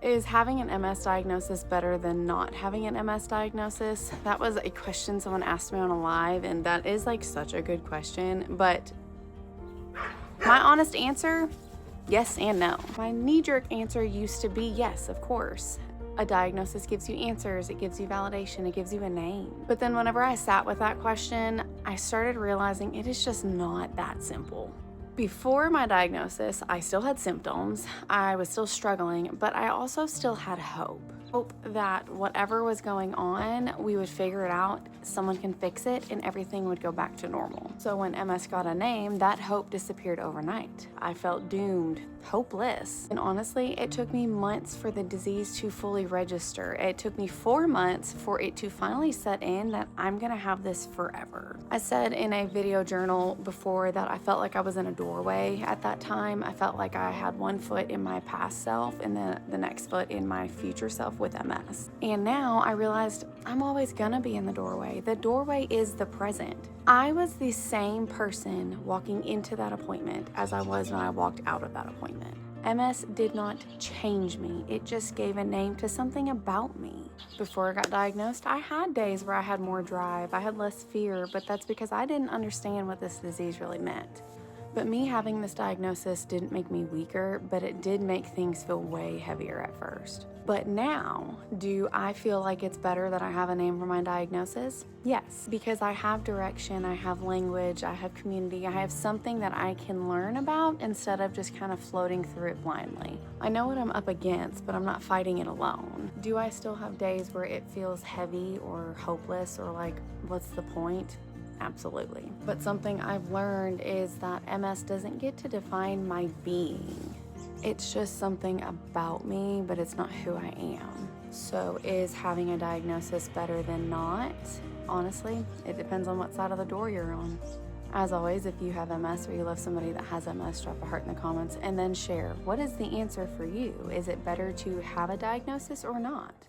Is having an MS diagnosis better than not having an MS diagnosis? That was a question someone asked me on a live, and that is like such a good question. But my honest answer, yes and no. My knee-jerk answer used to be yes, of course. A diagnosis gives you answers, it gives you validation, it gives you a name. But then whenever I sat with that question, I started realizing it is just not that simple. Before my diagnosis, I still had symptoms, I was still struggling, but I also still had hope. Hope that whatever was going on, we would figure it out, someone can fix it, and everything would go back to normal. So when MS got a name, that hope disappeared overnight. I felt doomed, hopeless. And honestly, it took me months for the disease to fully register. It took me 4 months for it to finally set in that I'm gonna have this forever. I said in a video journal before that I felt like I was in a doorway at that time. I felt like I had one foot in my past self and then the next foot in my future self with MS. And now I realized I'm always gonna be in the doorway. The doorway is the present. I was the same person walking into that appointment as I was when I walked out of that appointment. MS did not change me. It just gave a name to something about me. Before I got diagnosed, I had days where I had more drive, I had less fear, but that's because I didn't understand what this disease really meant. But me having this diagnosis didn't make me weaker, but it did make things feel way heavier at first. But now, do I feel like it's better that I have a name for my diagnosis? Yes, because I have direction, I have language, I have community, I have something that I can learn about instead of just kind of floating through it blindly. I know what I'm up against, but I'm not fighting it alone. Do I still have days where it feels heavy or hopeless or like, what's the point? Absolutely. But something I've learned is that MS doesn't get to define my being. It's just something about me, but it's not who I am. So is having a diagnosis better than not? Honestly, it depends on what side of the door you're on. As always, if you have MS or you love somebody that has MS, drop a heart in the comments and then share. What is the answer for you? Is it better to have a diagnosis or not?